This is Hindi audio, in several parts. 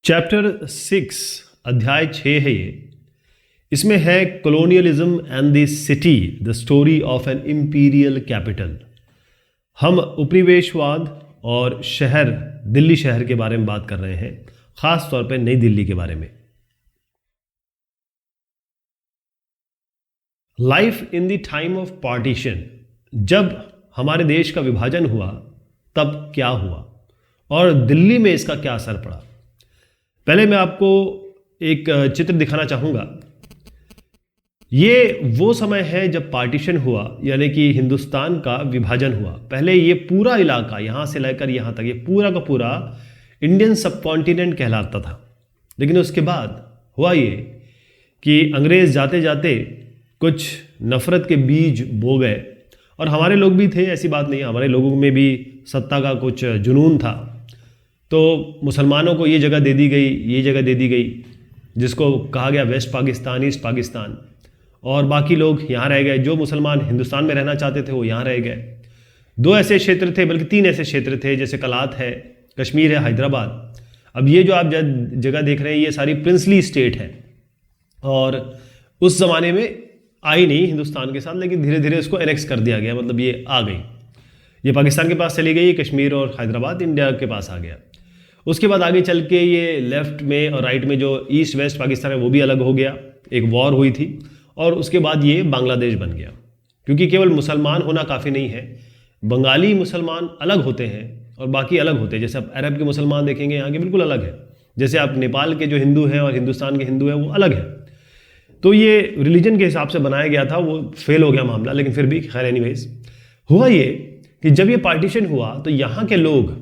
चैप्टर 6 अध्याय 6 है ये। इसमें है colonialism and the city, the story of an imperial capital. हम उपनिवेशवाद और शहर, दिल्ली शहर के बारे में बात कर रहे हैं, खास तौर पे नई दिल्ली के बारे में। Life in the time of partition, जब हमारे देश का विभाजन हुआ तब क्या हुआ और दिल्ली में इसका क्या असर पड़ा। पहले मैं आपको एक चित्र दिखाना चाहूँगा। ये वो समय है जब पार्टीशन हुआ, यानी कि हिंदुस्तान का विभाजन हुआ। पहले ये पूरा इलाका, यहाँ से लेकर यहाँ तक, ये पूरा का पूरा इंडियन सबकॉन्टिनेंट कहलाता था। लेकिन उसके बाद हुआ ये कि अंग्रेज़ जाते जाते कुछ नफ़रत के बीज बो गए, और हमारे लोग भी थे, ऐसी बात नहीं है, हमारे लोगों में भी सत्ता का कुछ जुनून था। तो मुसलमानों को ये जगह दे दी गई, ये जगह दे दी गई, जिसको कहा गया वेस्ट पाकिस्तान, ईस्ट पाकिस्तान, और बाकी लोग यहाँ रह गए। जो मुसलमान हिंदुस्तान में रहना चाहते थे वो यहाँ रह गए। दो ऐसे क्षेत्र थे, बल्कि तीन ऐसे क्षेत्र थे, जैसे कलात है, कश्मीर है, हैदराबाद। अब ये जो आप जगह देख रहे हैं ये सारी प्रिंसली स्टेट है, और उस ज़माने में आई नहीं हिंदुस्तान के साथ, लेकिन धीरे धीरे इसको एनेक्स कर दिया गया। मतलब ये आ गई, ये पाकिस्तान के पास चली गई, कश्मीर और हैदराबाद इंडिया के पास आ गया। उसके बाद आगे चल के ये लेफ्ट में और राइट में जो ईस्ट वेस्ट पाकिस्तान है वो भी अलग हो गया, एक वॉर हुई थी, और उसके बाद ये बांग्लादेश बन गया। क्योंकि केवल मुसलमान होना काफ़ी नहीं है, बंगाली मुसलमान अलग होते हैं और बाकी अलग होते हैं। जैसे आप अरब के मुसलमान देखेंगे यहाँ के बिल्कुल अलग है, जैसे आप नेपाल के जो हिंदू हैं और हिंदुस्तान के हिंदू हैं वो अलग है। तो ये रिलीजन के हिसाब से बनाया गया था, वो फेल हो गया मामला, लेकिन फिर भी खैर एनीवेज हुआ ये कि जब ये पार्टीशन हुआ तो यहाँ के लोग,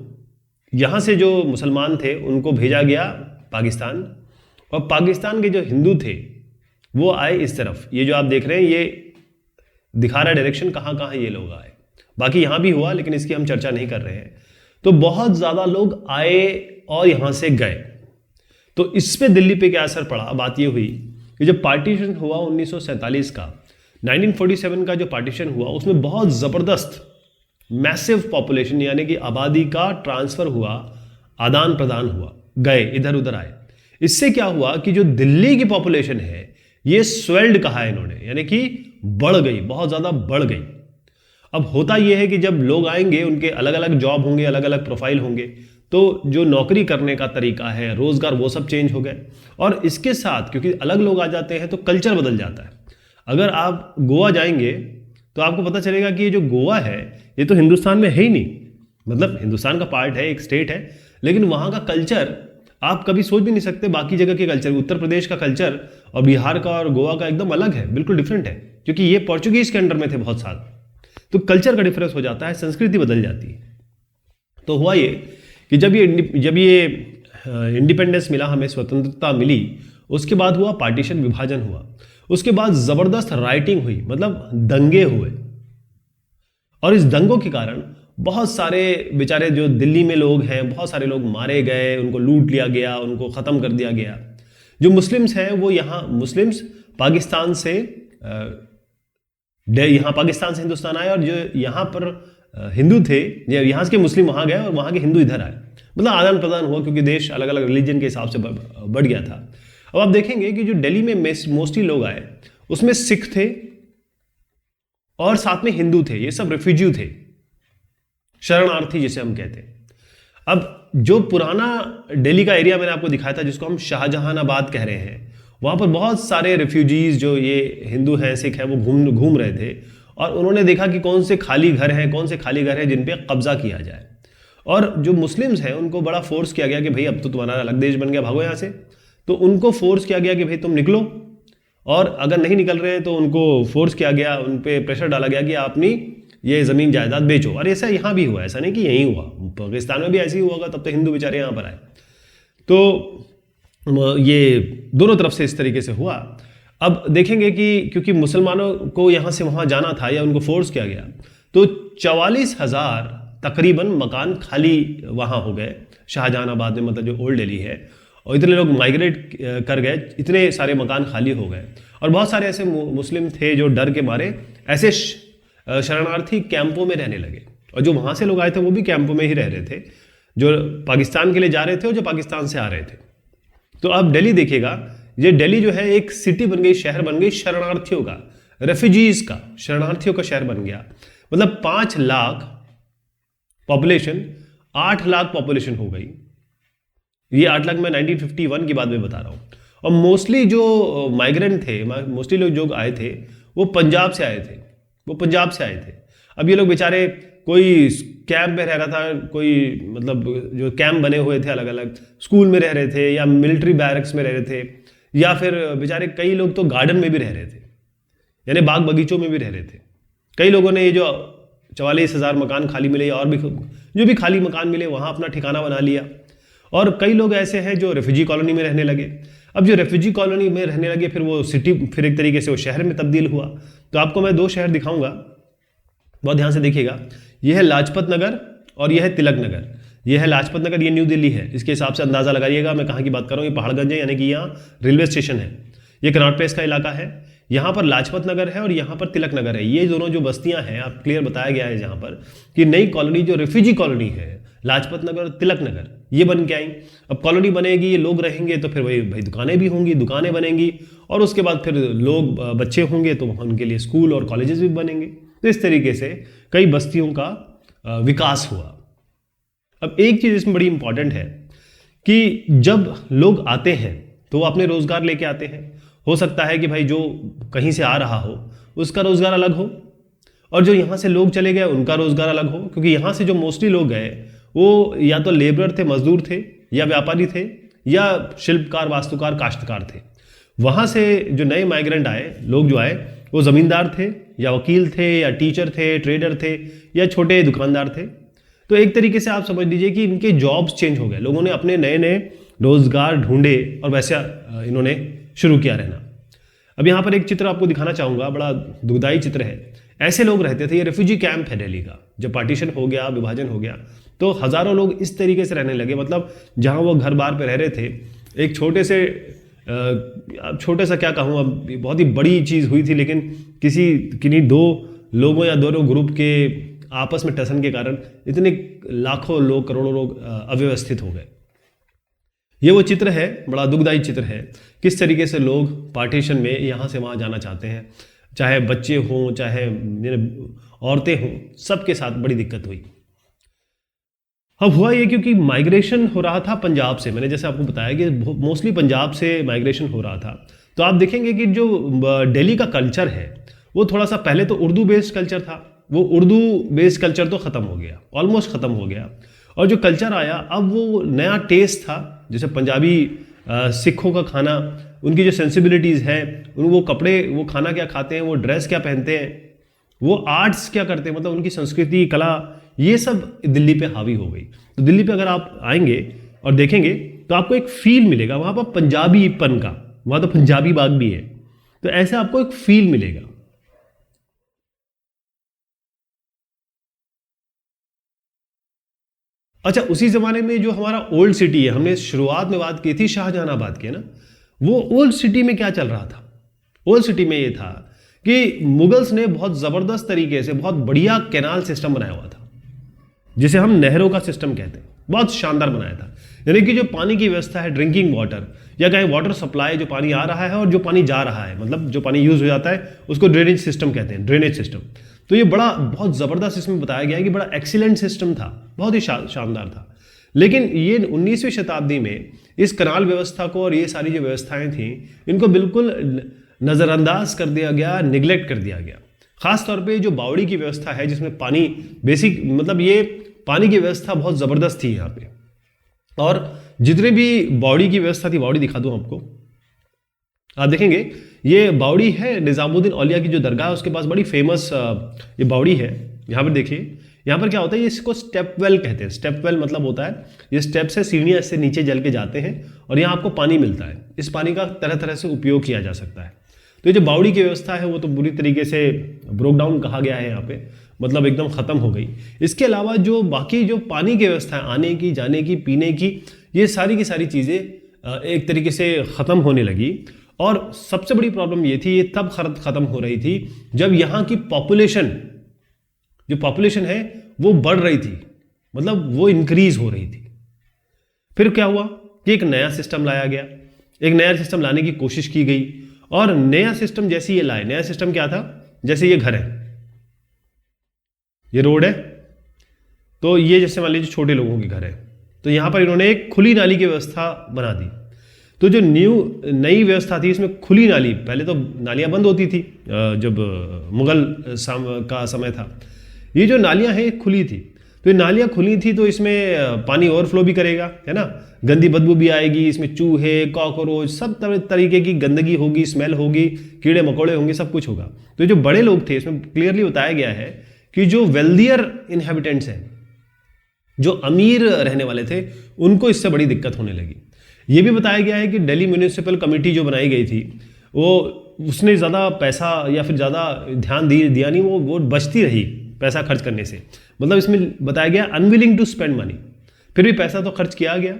यहाँ से जो मुसलमान थे उनको भेजा गया पाकिस्तान, और पाकिस्तान के जो हिंदू थे वो आए इस तरफ। ये जो आप देख रहे हैं ये दिखा रहा है डायरेक्शन कहाँ कहाँ ये लोग आए। बाकी यहाँ भी हुआ, लेकिन इसकी हम चर्चा नहीं कर रहे हैं। तो बहुत ज़्यादा लोग आए और यहाँ से गए। तो इस पे दिल्ली पे क्या असर पड़ा। बात ये हुई कि जब पार्टीशन हुआ 1947 का, 1947 का जो पार्टीशन हुआ उसमें बहुत ज़बरदस्त मैसिव पॉपुलेशन, यानी कि आबादी का ट्रांसफ़र हुआ, आदान प्रदान हुआ, गए इधर उधर आए। इससे क्या हुआ कि जो दिल्ली की पॉपुलेशन है ये स्वेल्ड कहा है इन्होंने, यानी कि बढ़ गई, बहुत ज़्यादा बढ़ गई। अब होता यह है कि जब लोग आएंगे उनके अलग अलग जॉब होंगे, अलग अलग प्रोफाइल होंगे, तो जो नौकरी करने का तरीका है, रोज़गार, वो सब चेंज हो गए। और इसके साथ क्योंकि अलग लोग आ जाते हैं तो कल्चर बदल जाता है। अगर आप गोवा जाएंगे तो आपको पता चलेगा कि ये जो गोवा है ये तो हिंदुस्तान में है ही नहीं, मतलब हिंदुस्तान का पार्ट है, एक स्टेट है, लेकिन वहाँ का कल्चर आप कभी सोच भी नहीं सकते। बाकी जगह के कल्चर, उत्तर प्रदेश का कल्चर और बिहार का और गोवा का एकदम अलग है, बिल्कुल डिफरेंट है, क्योंकि ये पोर्चुगीज के अंडर में थे बहुत साल। तो कल्चर का डिफरेंस हो जाता है, संस्कृति बदल जाती है। तो हुआ ये कि जब ये इंडिपेंडेंस मिला, हमें स्वतंत्रता मिली, उसके बाद हुआ पार्टीशन, विभाजन हुआ। उसके बाद ज़बरदस्त राइटिंग हुई, मतलब दंगे हुए, और इस दंगों के कारण बहुत सारे बेचारे जो दिल्ली में लोग हैं, बहुत सारे लोग मारे गए, उनको लूट लिया गया, उनको ख़त्म कर दिया गया। जो मुस्लिम्स हैं वो यहाँ, मुस्लिम्स पाकिस्तान से यहाँ पाकिस्तान से हिंदुस्तान आए, और जो यहाँ पर हिंदू थे, यहाँ के मुस्लिम वहाँ गए और वहाँ के हिंदू इधर आए। मतलब आदान प्रदान हुआ, क्योंकि देश अलग अलग रिलीजन के हिसाब से बढ़ गया था। अब आप देखेंगे कि जो दिल्ली में मोस्टली लोग आए उसमें सिख थे और साथ में हिंदू थे। ये सब रेफ्यूजी थे, शरणार्थी जिसे हम कहते हैं। अब जो पुराना दिल्ली का एरिया मैंने आपको दिखाया था, जिसको हम शाहजहानाबाद कह रहे हैं, वहाँ पर बहुत सारे रेफ्यूजीज जो ये हिंदू हैं, सिख हैं, वो घूम रहे थे, और उन्होंने देखा कि कौन से खाली घर हैं जिन पे कब्जा किया जाए। और जो मुस्लिम्स हैं उनको बड़ा फोर्स किया गया कि भाई अब तो तुम्हारा अलग देश बन गया, भागो यहाँ से। तो उनको फोर्स किया गया कि भाई तुम निकलो, और अगर नहीं निकल रहे हैं तो उनको फोर्स किया गया, उन पे प्रेशर डाला गया कि आप अपनी ये ज़मीन जायदाद बेचो। और ऐसा यहाँ भी हुआ, ऐसा नहीं कि यहीं हुआ, पाकिस्तान में भी ऐसे ही हुआ, तब तो हिंदू बेचारे यहाँ पर आए। तो ये दोनों तरफ से इस तरीके से हुआ। अब देखेंगे कि क्योंकि मुसलमानों को यहाँ से वहाँ जाना था या उनको फोर्स किया गया, तो 44,000 तकरीबन मकान खाली वहाँ हो गए शाहजहानाबाद में, मतलब जो ओल्ड दिल्ली है। और इतने लोग माइग्रेट कर गए, इतने सारे मकान खाली हो गए, और बहुत सारे ऐसे मुस्लिम थे जो डर के मारे ऐसे शरणार्थी कैंपों में रहने लगे। और जो वहाँ से लोग आए थे वो भी कैंपों में ही रह रहे थे, जो पाकिस्तान के लिए जा रहे थे और जो पाकिस्तान से आ रहे थे। तो अब दिल्ली देखिएगा, ये दिल्ली जो है एक सिटी बन गई, शहर बन गई शरणार्थियों का, रेफ्यूजीज का, शरणार्थियों का शहर बन गया। मतलब 5 लाख पॉपुलेशन 8 लाख पॉपुलेशन हो गई। ये 8 लाख मैं 1951 की बात में बता रहा हूं। और मोस्टली जो माइग्रेंट थे, मोस्टली लोग जो आए थे वो पंजाब से आए थे, वो पंजाब से आए थे। अब ये लोग बेचारे कोई कैंप में रह रहा था, कोई मतलब जो कैंप बने हुए थे अलग अलग, स्कूल में रह रहे थे या मिलिट्री बैरक्स में रह रहे थे, या फिर बेचारे कई लोग तो गार्डन में भी रह रहे थे, यानी बाग बगीचों में भी रह रहे थे। कई लोगों ने ये जो 44,000 मकान खाली मिले और भी जो भी खाली मकान मिले वहाँ अपना ठिकाना बना लिया। और कई लोग ऐसे हैं जो रेफ्यूजी कॉलोनी में रहने लगे। अब जो रेफ्यूजी कॉलोनी में रहने लगे फिर वो सिटी, फिर एक तरीके से वो शहर में तब्दील हुआ। तो आपको मैं 2 शहर दिखाऊंगा, बहुत ध्यान से देखिएगा। यह है लाजपत नगर और यह है तिलक नगर। यह है लाजपत नगर, ये न्यू दिल्ली है। इसके हिसाब से अंदाजा लगाइएगा मैं कहाँ की बात कर रहा हूँ। ये पहाड़गंज है, यानी कि यहाँ रेलवे स्टेशन है। ये कनॉट प्लेस का इलाका है। यहाँ पर लाजपत नगर है और यहाँ पर तिलक नगर है। ये दोनों जो बस्तियां हैं, आप क्लियर बताया गया है यहाँ पर कि नई कॉलोनी जो रेफ्यूजी कॉलोनी है, लाजपत नगर और तिलक नगर, ये बन के आई। अब कॉलोनी बनेगी, ये लोग रहेंगे तो फिर वही भाई दुकानें भी होंगी, दुकानें बनेंगी, और उसके बाद फिर लोग बच्चे होंगे तो उनके लिए स्कूल और कॉलेजेस भी बनेंगे। तो इस तरीके से कई बस्तियों का विकास हुआ। अब एक चीज़ इसमें बड़ी इंपॉर्टेंट है कि जब लोग आते हैं तो वो अपने रोजगार लेके आते हैं। हो सकता है कि भाई जो कहीं से आ रहा हो उसका रोजगार अलग हो, और जो यहाँ से लोग चले गए उनका रोजगार अलग हो, क्योंकि यहाँ से जो मोस्टली लोग गए वो या तो लेबर थे, मजदूर थे, या व्यापारी थे, या शिल्पकार, वास्तुकार, काश्तकार थे। वहाँ से जो नए माइग्रेंट आए, लोग जो आए, वो ज़मींदार थे, या वकील थे, या टीचर थे, ट्रेडर थे, या छोटे दुकानदार थे। तो एक तरीके से आप समझ लीजिए कि इनके जॉब्स चेंज हो गए, लोगों ने अपने नए नए रोजगार ढूंढे और वैसे इन्होंने शुरू किया रहना। अब यहाँ पर एक चित्र आपको दिखाना चाहूँगा, बड़ा दुखदाई चित्र है। ऐसे लोग रहते थे, ये रेफ्यूजी कैंप है दिल्ली का। जब पार्टीशन हो गया, विभाजन हो गया, तो हज़ारों लोग इस तरीके से रहने लगे। मतलब जहाँ वो घर बार पे रह रहे थे, एक छोटे सा क्या कहूँ, अब बहुत ही बड़ी चीज़ हुई थी, लेकिन किन्हीं 2 लोगों या 2 ग्रुप के आपस में टसन के कारण इतने लाखों लोग, करोड़ों लोग अव्यवस्थित हो गए। ये वो चित्र है, बड़ा दुखदाई चित्र है, किस तरीके से लोग पार्टीशन में यहाँ से वहाँ जाना चाहते हैं, चाहे बच्चे हों, चाहे औरतें हों, सबके साथ बड़ी दिक्कत हुई। अब हुआ ये क्योंकि माइग्रेशन हो रहा था पंजाब से। मैंने जैसे आपको बताया कि मोस्टली पंजाब से माइग्रेशन हो रहा था। तो आप देखेंगे कि जो दिल्ली का कल्चर है वो थोड़ा सा, पहले तो उर्दू बेस्ड कल्चर था, वो उर्दू बेस्ड कल्चर तो ख़त्म हो गया, ऑलमोस्ट ख़त्म हो गया। और जो कल्चर आया, अब वो नया टेस्ट था। जैसे पंजाबी सिखों का खाना, उनकी जो सेंसिबिलिटीज़ हैं, वो कपड़े, वो खाना क्या खाते हैं, वो ड्रेस क्या पहनते हैं, वो आर्ट्स क्या करते हैं, मतलब उनकी संस्कृति, कला, ये सब दिल्ली पे हावी हो गई। तो दिल्ली पे अगर आप आएंगे और देखेंगे तो आपको एक फील मिलेगा वहाँ पर पंजाबीपन का। वहाँ तो पंजाबी बाग भी है, तो ऐसे आपको एक फील मिलेगा। अच्छा, उसी ज़माने में जो हमारा ओल्ड सिटी है, हमने शुरुआत में बात की थी शाहजहानाबाद की, ना, वो ओल्ड सिटी में क्या चल रहा था? ओल्ड सिटी में ये था कि मुगल्स ने बहुत ज़बरदस्त तरीके से बहुत बढ़िया कैनाल सिस्टम बनाया हुआ था, जिसे हम नहरों का सिस्टम कहते हैं। बहुत शानदार बनाया था। यानी कि जो पानी की व्यवस्था है, ड्रिंकिंग वाटर, या कहें वाटर सप्लाई, जो पानी आ रहा है और जो पानी जा रहा है, मतलब जो पानी यूज़ हो जाता है, उसको ड्रेनेज सिस्टम कहते हैं, ड्रेनेज सिस्टम। तो ये बहुत ज़बरदस्त इसमें बताया गया है कि बड़ा एक्सीलेंट सिस्टम था, बहुत ही शानदार था। लेकिन ये 19वीं शताब्दी में इस कनाल व्यवस्था को और ये सारी जो व्यवस्थाएं थीं, इनको बिल्कुल नज़रअंदाज कर दिया गया, निगलेक्ट कर दिया गया। खास तौर पे जो बावड़ी की व्यवस्था है, जिसमें पानी बेसिक, मतलब ये पानी की व्यवस्था बहुत ज़बरदस्त थी यहाँ पे। और जितने भी बावड़ी की व्यवस्था थी, बावड़ी दिखा दूँ आपको, आप देखेंगे ये बावड़ी है निज़ामुद्दीन औलिया की जो दरगाह है, उसके पास बड़ी फेमस ये बावड़ी है। यहाँ पर देखिए, यहाँ पर क्या होता है, ये इसको स्टेप वेल कहते हैं। स्टेप वेल मतलब होता है ये स्टेप से सीढ़ियाँ इससे नीचे जल के जाते हैं और यहाँ आपको पानी मिलता है। इस पानी का तरह तरह से उपयोग किया जा सकता है। तो ये जो बावड़ी की व्यवस्था है वो तो बुरी तरीके से ब्रोक डाउन कहा गया है यहाँ पे, मतलब एकदम ख़त्म हो गई। इसके अलावा जो बाकी जो पानी की व्यवस्था है, आने की, जाने की, पीने की, ये सारी की सारी चीज़ें एक तरीके से ख़त्म होने लगी। और सबसे बड़ी प्रॉब्लम ये थी, ये तब ख़त्म हो रही थी जब यहाँ की पॉपुलेशन, जो पॉपुलेशन है वो बढ़ रही थी, मतलब वो इंक्रीज हो रही थी। फिर क्या हुआ कि एक नया सिस्टम लाया गया। एक नया सिस्टम लाने की कोशिश की गई, और नया सिस्टम जैसे ये लाए, नया सिस्टम क्या था, जैसे ये घर है, ये रोड है, तो ये जैसे मान लीजिए छोटे लोगों के घर है, तो यहां पर इन्होंने एक खुली नाली की व्यवस्था बना दी। तो जो नई व्यवस्था थी इसमें खुली नाली, पहले तो नालियां बंद होती थी जब मुगल का समय था, ये जो नालियां हैं खुली थी, तो ये नालियां खुली थी तो इसमें पानी ओवरफ्लो भी करेगा, है ना, गंदी बदबू भी आएगी, इसमें चूहे, कॉकरोच, सब तरीके की गंदगी होगी, स्मेल होगी, कीड़े मकोड़े होंगे, सब कुछ होगा। तो जो बड़े लोग थे, इसमें क्लियरली बताया गया है कि जो वेल्दियर इनहेबिटेंट्स हैं, जो अमीर रहने वाले थे, उनको इससे बड़ी दिक्कत होने लगी। ये भी बताया गया है कि दिल्ली म्यूनिसिपल कमेटी जो बनाई गई थी, वो उसने ज़्यादा पैसा या फिर ज़्यादा ध्यान दिया नहीं, वो बचती रही पैसा खर्च करने से। मतलब इसमें बताया गया अनविलिंग टू स्पेंड मनी, फिर भी पैसा तो खर्च किया गया।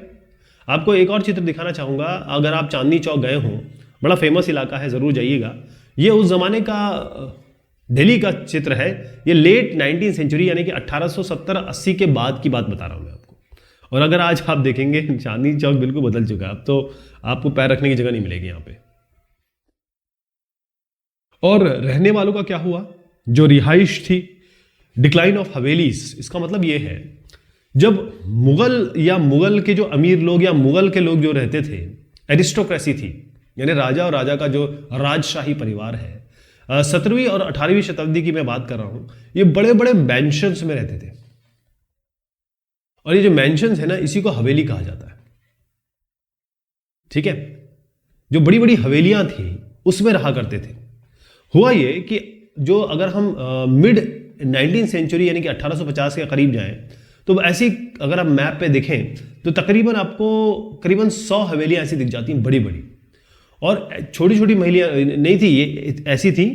आपको एक और चित्र दिखाना चाहूँगा, अगर आप चांदनी चौक गए हों, बड़ा फेमस इलाका है, ज़रूर जाइएगा। ये उस ज़माने का दिल्ली का चित्र है, ये लेट 19वीं सेंचुरी यानी कि 1870-80 के बाद की बात बता रहा हूँ मैं आपको। और अगर आज आप देखेंगे चांदनी चौक बिल्कुल बदल चुका है, अब तो आपको पैर रखने की जगह नहीं मिलेगी यहाँ पे। और रहने वालों का क्या हुआ, जो रिहाइश थी, डिक्लाइन ऑफ हवेलीज। इसका मतलब ये है, जब मुगल के जो अमीर लोग या मुगल के लोग जो रहते थे, एरिस्टोक्रेसी थी, यानी राजा और राजा का जो राजशाही परिवार है, 17वीं और 18वीं शताब्दी की मैं बात कर रहा हूं, ये बड़े बड़े मैंशंस में रहते थे। और ये जो मैंशंस है ना, इसी को हवेली कहा जाता है, ठीक है। जो बड़ी बड़ी हवेलियां थी उसमें रहा करते थे। हुआ ये कि जो अगर हम मिड 19वीं सेंचुरी यानी कि 1850 के करीब जाएं, तो ऐसी अगर आप मैप पे देखें तो तकरीबन आपको करीबन 100 हवेलियां ऐसी दिख जाती हैं, बड़ी बड़ी। और छोटी छोटी महिलियाँ नहीं थी, ये ऐसी थी।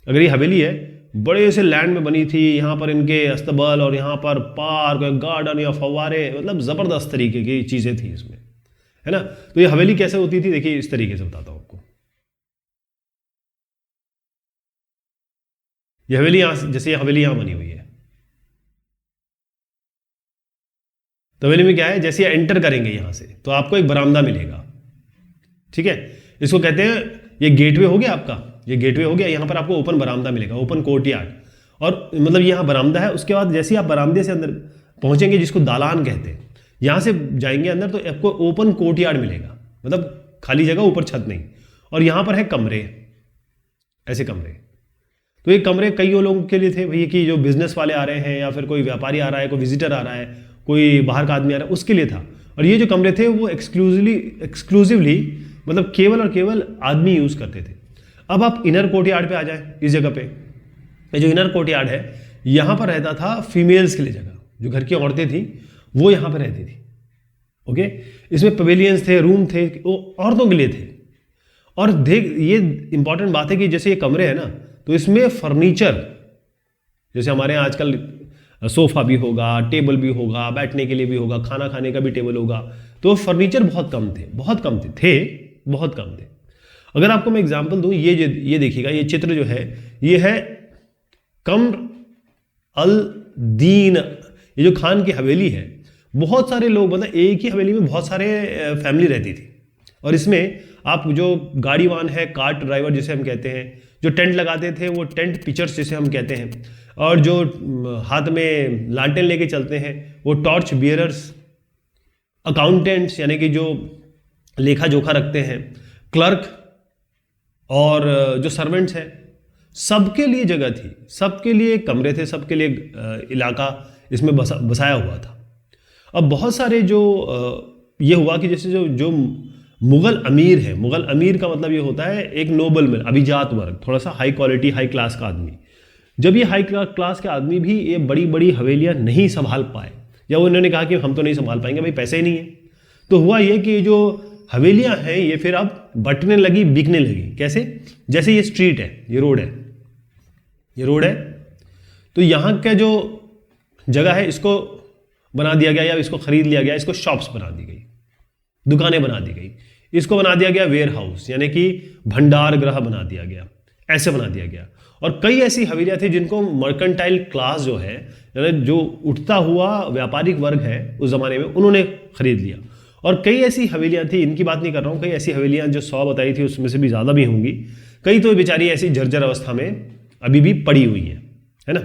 अगर ये हवेली है, बड़े से लैंड में बनी थी, यहाँ पर इनके अस्तबल और यहाँ पर पार्क, गार्डन या फव्वारे, मतलब ज़बरदस्त तरीके की चीज़ें थी इसमें, है ना। तो ये हवेली कैसे होती थी, देखिए इस तरीके से बताता हूँ आपको। ये हवेली यहाँ, जैसे ये हवेली यहाँ बनी हुई है, तो हवेली में क्या है, जैसे एंटर करेंगे यहाँ से तो आपको एक बरामदा मिलेगा, ठीक है। इसको कहते हैं, ये गेटवे हो गया आपका, ये गेटवे हो गया, यहाँ पर आपको ओपन बरामदा मिलेगा, ओपन कोर्टयार्ड। और मतलब यहाँ बरामदा है, उसके बाद जैसे ही आप बरामदे से अंदर पहुंचेंगे, जिसको दालान कहते हैं, यहाँ से जाएंगे अंदर तो आपको ओपन कोर्टयार्ड मिलेगा, मतलब खाली जगह, ऊपर छत नहीं। और यहाँ पर है कमरे, ऐसे कमरे। तो ये कमरे कई लोगों के लिए थे भैया, कि जो बिजनेस वाले आ रहे हैं या फिर कोई व्यापारी आ रहा है, कोई विजिटर आ रहा है, कोई बाहर का आदमी आ रहा है, उसके लिए था। और ये जो कमरे थे वो एक्सक्लूसिवली मतलब केवल और केवल आदमी यूज करते थे। अब आप इनर कोर्टयार्ड पे आ जाए, इस जगह पे, ये जो इनर कोर्टयार्ड है, यहाँ पर रहता था फीमेल्स के लिए जगह, जो घर की औरतें थी वो यहाँ पर रहती थी, ओके। इसमें पवेलियंस थे, रूम थे, वो औरतों के लिए थे। और देख, ये इंपॉर्टेंट बात है कि जैसे ये कमरे हैं ना, तो इसमें फर्नीचर, जैसे हमारे यहाँ आजकल सोफा भी होगा, टेबल भी होगा, बैठने के लिए भी होगा, खाना खाने का भी टेबल होगा, तो फर्नीचर बहुत कम थे, बहुत कम थे, बहुत कम थे। अगर आपको मैं एग्जांपल दूं, ये देखिएगा, ये चित्र जो है, ये है कम्र अल दीन, ये जो खान की हवेली है। बहुत सारे लोग, मतलब एक ही हवेली में बहुत सारे फैमिली रहती थी। और इसमें आप जो गाड़ीवान है, कार्ट ड्राइवर जिसे हम कहते हैं, जो टेंट लगाते थे वो टेंट पिचर्स जिसे हम कहते हैं, और जो हाथ में लालटेन लेके चलते हैं वो टॉर्च बियरर्स, अकाउंटेंट्स यानी कि जो लेखा जोखा रखते हैं, क्लर्क, और जो सर्वेंट्स हैं, सबके लिए जगह थी, सबके लिए कमरे थे, सबके लिए इलाका इसमें बसाया हुआ था। अब बहुत सारे जो ये हुआ कि जैसे जो मुगल अमीर है, मुगल अमीर का मतलब ये होता है एक नोबल में अभिजात वर्ग, थोड़ा सा हाई क्वालिटी, हाई क्लास का आदमी। जब ये हाई क्लास के आदमी भी ये बड़ी बड़ी हवेलियां नहीं संभाल पाए, या उन्होंने कहा कि हम तो नहीं संभाल पाएंगे, भाई पैसे ही नहीं है, तो हुआ ये कि जो हवेलियां हैं ये फिर अब बंटने लगी, बिकने लगी। कैसे? जैसे ये स्ट्रीट है, ये रोड है, ये रोड है, तो यहाँ का जो जगह है इसको बना दिया गया, या इसको खरीद लिया गया, इसको शॉप्स बना दी गई, दुकानें बना दी गई, इसको बना दिया गया वेयर हाउस यानी कि भंडार गृह बना दिया गया, ऐसे बना दिया गया। और कई ऐसी हवेलियां थी जिनको मर्केंटाइल क्लास जो है, जो उठता हुआ व्यापारिक वर्ग है उस जमाने में, उन्होंने खरीद लिया। और कई ऐसी हवेलियां थी, इनकी बात नहीं कर रहा हूं, कई ऐसी हवेलियां जो 100 बताई थी उसमें से भी ज़्यादा भी होंगी, कई तो बेचारी ऐसी जर्जर अवस्था में अभी भी पड़ी हुई है ना।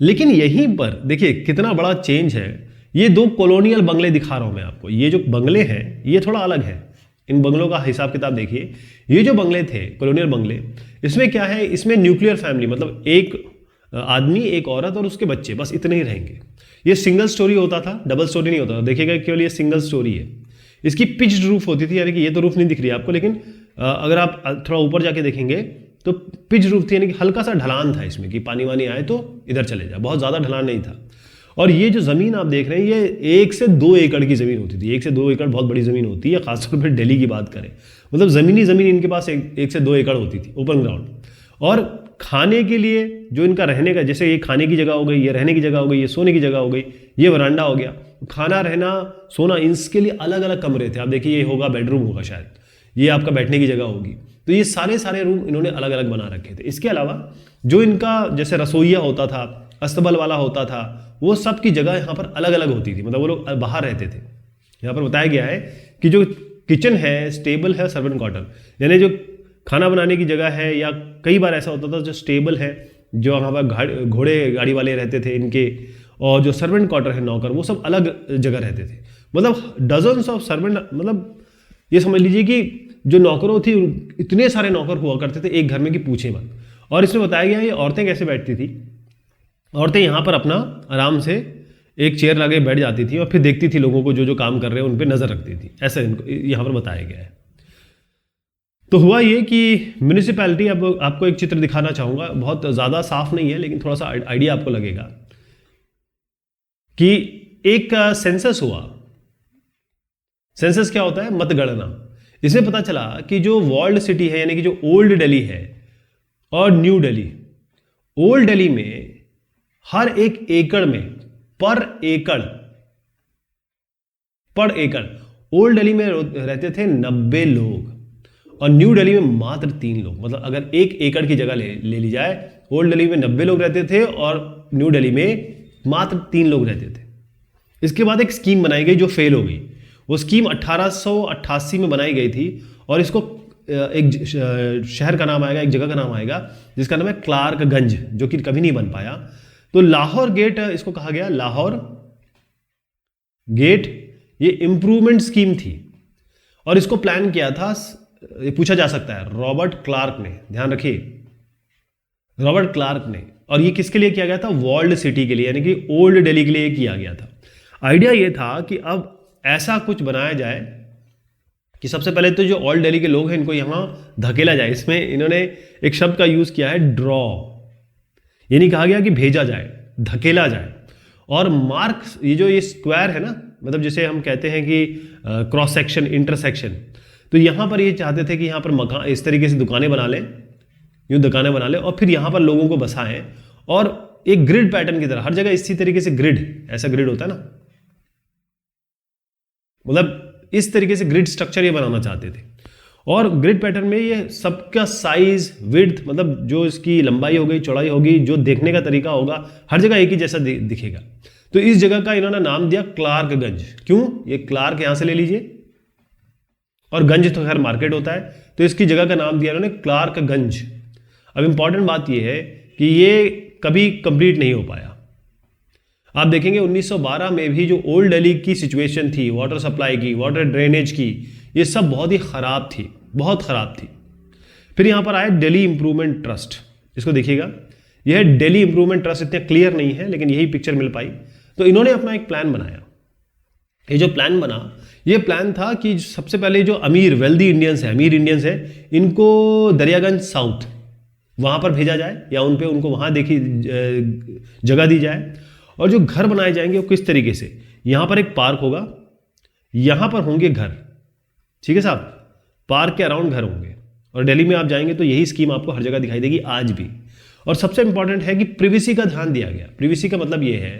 लेकिन यहीं पर देखिए कितना बड़ा चेंज है। ये 2 कॉलोनियल बंगले दिखा रहा हूं मैं आपको, ये जो बंगले हैं ये थोड़ा अलग है, इन बंगलों का हिसाब किताब देखिए। ये जो बंगले थे कॉलोनियल बंगले, इसमें क्या है, इसमें न्यूक्लियर फैमिली, मतलब एक आदमी, एक औरत और उसके बच्चे, बस इतने ही रहेंगे। ये सिंगल स्टोरी होता था, डबल स्टोरी नहीं होता था। देखिएगा केवल ये सिंगल स्टोरी है। इसकी पिच्ड रूफ होती थी, यानी कि ये तो रूफ नहीं दिख रही है आपको, लेकिन अगर आप थोड़ा ऊपर जाके देखेंगे तो पिच रूफ थी, यानी कि हल्का सा ढलान था इसमें कि पानी वानी आए तो इधर चले जाए, बहुत ज़्यादा ढलान नहीं था। और ये जो ज़मीन आप देख रहे हैं ये 1 से 2 एकड़ की ज़मीन होती थी। 1 से 2 एकड़ बहुत बड़ी ज़मीन होती है, खासतौर पर दिल्ली की बात करें, मतलब ज़मीनी ज़मीन इनके पास 1 से 2 एकड़ होती थी, ओपन ग्राउंड। और खाने के लिए जो इनका रहने का, जैसे ये खाने की जगह हो गई, ये रहने की जगह हो गई, ये सोने की जगह हो गई, ये वरांडा हो गया, खाना रहना सोना इसके लिए अलग अलग कमरे थे। आप देखिए ये होगा बेडरूम होगा शायद, ये आपका बैठने की जगह होगी, तो ये सारे रूम इन्होंने अलग अलग बना रखे थे। इसके अलावा जो इनका जैसे रसोईया होता था, अस्तबल वाला होता था, वो सब की जगह यहाँ पर अलग अलग होती थी, मतलब वो लोग बाहर रहते थे। यहाँ पर बताया गया है कि जो किचन है, स्टेबल है, सर्वेंट क्वार्टर, यानी जो खाना बनाने की जगह है, या कई बार ऐसा होता था जो स्टेबल है, जो वहाँ पर घोड़े गाड़ी वाले रहते थे इनके, और जो सर्वेंट क्वार्टर है, नौकर, वो सब अलग जगह रहते थे। मतलब डजन्स ऑफ सर्वेंट, मतलब ये समझ लीजिए कि जो नौकरों थी, इतने सारे नौकर हुआ करते थे एक घर में कि पूछे मत। और इसमें बताया गया ये औरतें कैसे बैठती थी। औरतें यहाँ पर अपना आराम से एक चेयर लगे बैठ जाती थी और फिर देखती थी लोगों को जो जो काम कर रहे हैं उन पर नजर रखती थी, ऐसा इनको यहाँ पर बताया गया है। तो हुआ ये कि म्यूनिसिपैलिटी, अब आपको एक चित्र दिखाना चाहूंगा, बहुत ज़्यादा साफ नहीं है लेकिन थोड़ा सा आइडिया आपको लगेगा कि एक सेंसस हुआ। सेंसस क्या होता है? मतगणना। इसमें पता चला कि जो वॉल्ड सिटी है, यानी कि जो ओल्ड दिल्ली है और न्यू दिल्ली, ओल्ड दिल्ली में हर एक एकड़ में पर एकड़ ओल्ड दिल्ली में रहते थे 90 लोग और न्यू दिल्ली में मात्र 3 लोग। मतलब अगर 1 एकड़ की जगह ले ली जाए, ओल्ड दिल्ली में 90 लोग रहते थे और न्यू दिल्ली में मात्र 3 लोग रहते थे। इसके बाद एक स्कीम बनाई गई जो फेल हो गई। वो स्कीम 1888 में बनाई गई थी और इसको एक शहर का नाम आएगा, एक जगह का नाम आएगा जिसका नाम है क्लार्कगंज, जो कि कभी नहीं बन पाया। तो लाहौर गेट इसको कहा गया, लाहौर गेट। ये इंप्रूवमेंट स्कीम थी और इसको प्लान किया था, ये पूछा जा सकता है, रॉबर्ट क्लार्क ने। ध्यान रखिए, रॉबर्ट क्लार्क ने। और ये किसके लिए किया गया था? वॉल्ड सिटी के लिए, यानी कि ओल्ड दिल्ली के लिए किया गया था। आइडिया ये था कि अब ऐसा कुछ बनाया जाए कि सबसे पहले तो जो ओल्ड दिल्ली के लोग हैं इनको यहां धकेला जाए। इसमें इन्होंने एक शब्द का यूज किया है, ड्रॉ। ये नहीं कहा गया कि भेजा जाए, धकेला जाए। और मार्क, ये स्क्वायर है ना, मतलब जिसे हम कहते हैं कि क्रॉस सेक्शन, इंटरसेक्शन, तो यहां पर ये चाहते थे कि यहां पर मकान इस तरीके से दुकानें बना लें, यूं दुकानें बना लें और फिर यहां पर लोगों को बसाएं और एक ग्रिड पैटर्न की तरह हर जगह इसी तरीके से ग्रिड, ऐसा ग्रिड होता है ना, मतलब इस तरीके से ग्रिड स्ट्रक्चर ये बनाना चाहते थे। और ग्रिड पैटर्न में ये सबका साइज, विड्थ, मतलब जो इसकी लंबाई हो गई, चौड़ाई होगी, जो देखने का तरीका होगा, हर जगह एक ही जैसा दिखेगा। तो इस जगह का इन्होंने नाम दिया क्लार्कगंज। क्यों? ये क्लार्क यहां से ले लीजिए और गंज तो खैर मार्केट होता है, तो इसकी जगह का नाम दिया इन्होंने क्लार्कगंज। अब इंपॉर्टेंट बात यह है कि ये कभी कंप्लीट नहीं हो पाया। आप देखेंगे 1912 में भी जो ओल्ड दिल्ली की सिचुएशन थी, वाटर सप्लाई की, वाटर ड्रेनेज की, ये सब बहुत ही खराब थी, बहुत खराब थी। फिर यहां पर आया दिल्ली इंप्रूवमेंट ट्रस्ट। इसको देखिएगा, यह दिल्ली इंप्रूवमेंट ट्रस्ट इतना क्लियर नहीं है लेकिन यही पिक्चर मिल पाई। तो इन्होंने अपना एक प्लान बनाया। ये जो प्लान बना, ये प्लान था कि सबसे पहले जो अमीर वेल्दी इंडियंस है, अमीर इंडियंस है, इनको दरियागंज साउथ वहां पर भेजा जाए या उनको वहां देखी जगह दी जाए। और जो घर बनाए जाएंगे वो किस तरीके से, यहां पर एक पार्क होगा, यहां पर होंगे घर, ठीक है साहब, पार्क के अराउंड घर होंगे। और दिल्ली में आप जाएंगे तो यही स्कीम आपको हर जगह दिखाई देगी आज भी। और सबसे इंपॉर्टेंट है कि प्रिवेसी का ध्यान दिया गया। प्रिवेसी का मतलब ये है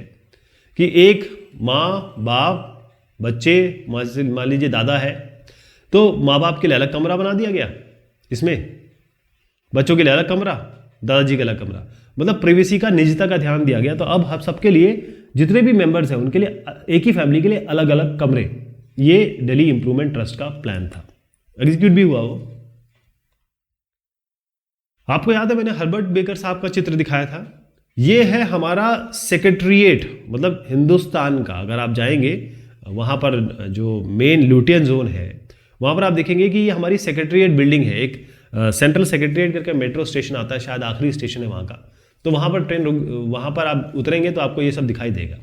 कि एक माँ बाप बच्चे, मान लीजिए दादा है, तो माँ बाप के लिए अलग कमरा बना दिया गया, इसमें बच्चों के लिए अलग कमरा, दादाजी का अलग कमरा, मतलब प्रिवेसी का, निजता का ध्यान दिया गया। तो अब हम सबके लिए, जितने भी मेंबर्स हैं उनके लिए, एक ही फैमिली के लिए अलग अलग कमरे, ये दिल्ली इंप्रूवमेंट ट्रस्ट का प्लान था, एग्जीक्यूट भी हुआ वो। आपको याद है मैंने हर्बर्ट बेकर साहब का चित्र दिखाया था, ये है हमारा सेक्रेटरिएट, मतलब हिंदुस्तान का। अगर आप जाएंगे वहाँ पर जो मेन लुटियन जोन है वहाँ पर आप देखेंगे कि ये हमारी सेक्रेटरिएट बिल्डिंग है। एक सेंट्रल सेक्रेटरिएट करके मेट्रो स्टेशन आता है, शायद आखिरी स्टेशन है वहाँ का। तो वहाँ पर वहाँ पर आप उतरेंगे तो आपको ये सब दिखाई देगा।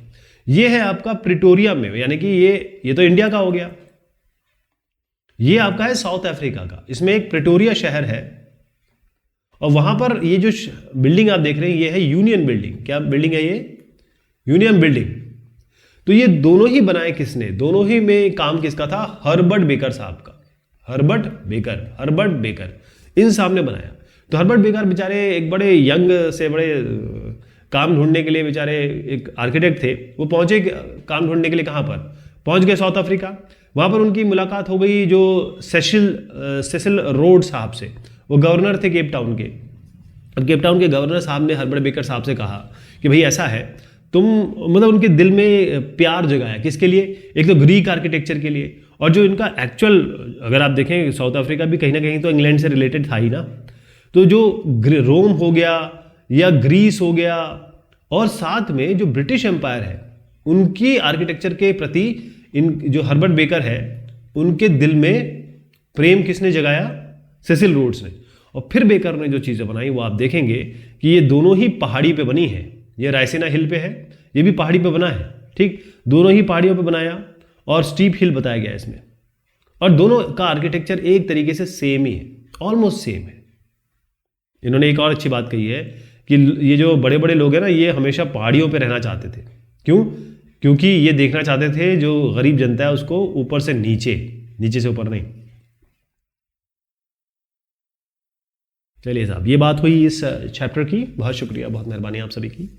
ये है आपका प्रिटोरिया में, यानी कि ये तो इंडिया का हो गया। ये आपका है साउथ अफ्रीका का, इसमें एक प्रिटोरिया शहर है और वहां पर ये जो बिल्डिंग आप देख रहे हैं ये है यूनियन बिल्डिंग। क्या बिल्डिंग है ये? Union building. तो ये दोनों ही बनाए किसने? दोनों ही में काम किसका था? हर्बर्ट बेकर साहब का। हर्बर्ट बेकर इन साहब ने बनाया। तो हर्बर्ट बेकर बेचारे एक बड़े यंग से बड़े काम ढूंढने के लिए बेचारे एक आर्किटेक्ट थे। वो पहुंचे काम ढूंढने के लिए, कहां पर पहुंच गए? South Africa. वहां पर उनकी मुलाकात हो गई जो सेसिल रोड साहब से। वो गवर्नर थे केप टाउन के। और केप टाउन के गवर्नर साहब ने हर्बर्ट बेकर साहब से कहा कि भाई ऐसा है, तुम मतलब उनके दिल में प्यार जगाया किसके लिए? एक तो ग्रीक आर्किटेक्चर के लिए, और जो इनका एक्चुअल अगर आप देखें साउथ अफ्रीका भी कहीं ना कहीं तो इंग्लैंड से रिलेटेड था ही ना। तो जो रोम हो गया या ग्रीस हो गया, और साथ में जो ब्रिटिश एम्पायर है उनकी आर्किटेक्चर के प्रति इन जो हर्बर्ट बेकर है उनके दिल में प्रेम किसने जगाया? सेसिल रोड्स ने। और फिर बेकर ने जो चीज़ें बनाई वो आप देखेंगे कि ये दोनों ही पहाड़ी पे बनी है। ये रायसीना हिल पे है, ये भी पहाड़ी पे बना है, ठीक। दोनों ही पहाड़ियों पे बनाया और स्टीप हिल बताया गया इसमें। और दोनों का आर्किटेक्चर एक तरीके से सेम ही है, ऑलमोस्ट सेम है। इन्होंने एक और अच्छी बात कही है कि ये जो बड़े बड़े लोग हैं ना, ये हमेशा पहाड़ियों पे रहना चाहते थे। क्यों? क्योंकि ये देखना चाहते थे जो गरीब जनता है उसको ऊपर से नीचे, नीचे से ऊपर नहीं। चलिए साहब, ये बात हुई इस चैप्टर की। बहुत शुक्रिया, बहुत मेहरबानी आप सभी की।